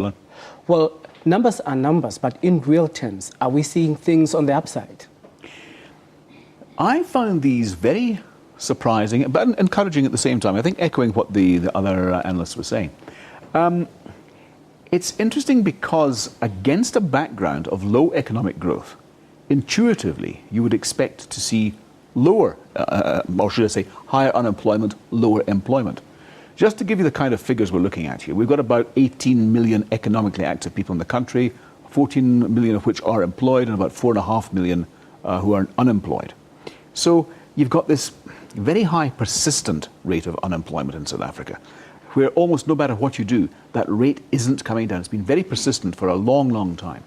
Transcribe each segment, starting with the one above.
Alan? Well, numbers are numbers, but in real terms, are we seeing things on the upside? I found these very surprising, but encouraging at the same time. I think echoing what the other analysts were saying. It's interesting because against a background of low economic growth, intuitively, you would expect to see lower, or should I say, higher unemployment, lower employment. Just to give you the kind of figures we're looking at here, we've got about 18 million economically active people in the country, 14 million of which are employed, and about 4.5 million who are unemployed. So you've got this very high persistent rate of unemployment in South Africa, where almost no matter what you do, that rate isn't coming down. It's been very persistent for a long, long time.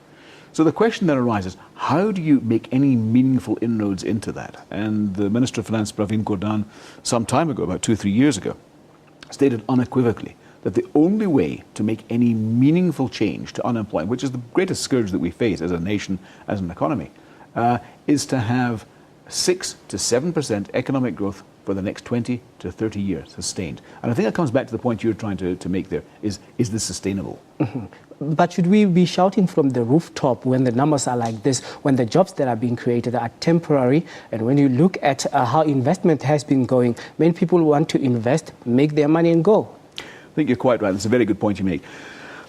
So the question then arises, how do you make any meaningful inroads into that? And the Minister of Finance, Pravin Gordhan, some time ago, about 2 or 3 years ago, stated unequivocally that the only way to make any meaningful change to unemployment, which is the greatest scourge that we face as a nation, as an economy, is to have 6 to 7% economic growth for the next 20 to 30 years, sustained. And I think that comes back to the point you're trying to make there, is this sustainable? Mm-hmm. But should we be shouting from the rooftop when the numbers are like this, when the jobs that are being created are temporary, and when you look at how investment has been going, many people want to invest, make their money and go? I think you're quite right. That's a very good point you make.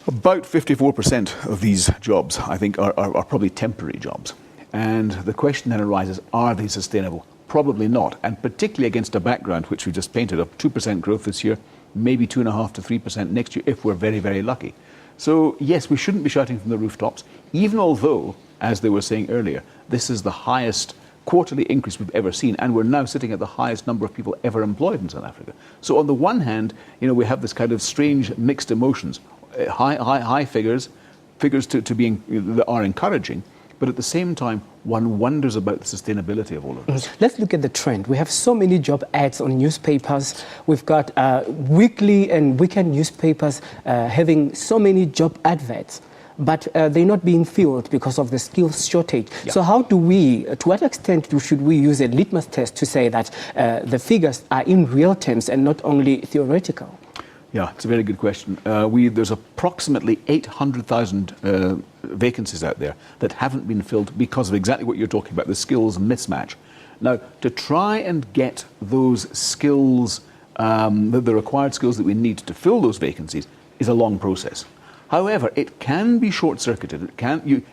About 54% of these jobs, I think, are probably temporary jobs. And the question then arises, are they sustainable? Probably not, and particularly against a background which we just painted of 2% growth this year, maybe 2.5% to 3% next year if we're very, very lucky. So yes, we shouldn't be shouting from the rooftops, even although, as they were saying earlier, this is the highest quarterly increase we've ever seen, and we're now sitting at the highest number of people ever employed in South Africa. So on the one hand, we have this kind of strange mixed emotions, high figures to being that are encouraging. But at the same time, one wonders about the sustainability of all of this. Let's look at the trend. We have so many job ads on newspapers. We've got weekly and weekend newspapers having so many job adverts, but they're not being filled because of the skills shortage. Yeah. So how do we, to what extent should we use a litmus test to say that the figures are in real terms and not only theoretical? Yeah, it's a very good question. There's approximately 800,000 vacancies out there that haven't been filled because of exactly what you're talking about, the skills mismatch. Now, to try and get those skills, the required skills that we need to fill those vacancies is a long process. However, it can be short-circuited.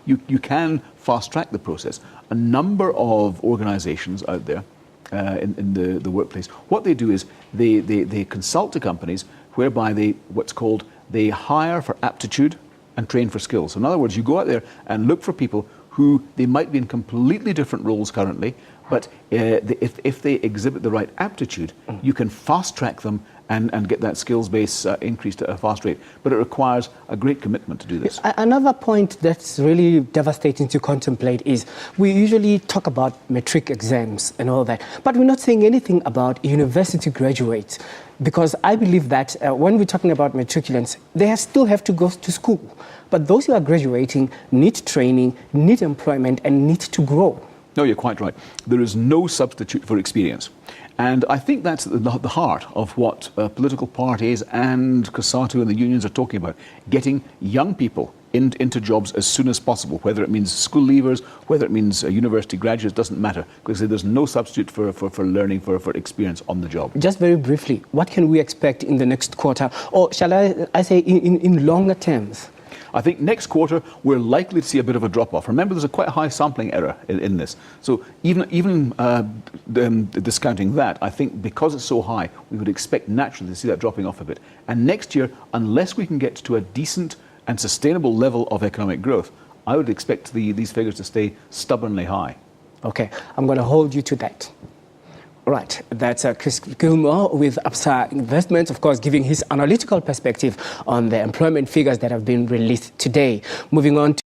You can fast-track the process. A number of organizations out there in the workplace, what they do is they consult to companies whereby they hire for aptitude and train for skills. So in other words, you go out there and look for people who they might be in completely different roles currently, but if they exhibit the right aptitude, you can fast track them and get that skills base increased at a fast rate. But it requires a great commitment to do this. Another point that's really devastating to contemplate is we usually talk about matric exams and all that, but we're not saying anything about university graduates. Because I believe that when we're talking about matriculants, they still have to go to school. But those who are graduating need training, need employment, and need to grow. No, you're quite right. There is no substitute for experience. And I think that's at the heart of what political parties and COSATU and the unions are talking about, getting young people into jobs as soon as possible, whether it means school leavers, whether it means university graduates, doesn't matter, because there's no substitute for learning, for experience on the job. Just very briefly, what can we expect in the next quarter, or shall I say in longer terms? I think next quarter we're likely to see a bit of a drop-off. Remember, there's a quite high sampling error in this. So even discounting that, I think because it's so high, we would expect naturally to see that dropping off a bit. And next year, unless we can get to a decent and sustainable level of economic growth, I would expect these figures to stay stubbornly high. Okay, I'm going to hold you to that. Right, that's Chris Gillmore with Absa Investments, of course, giving his analytical perspective on the employment figures that have been released today. Moving on to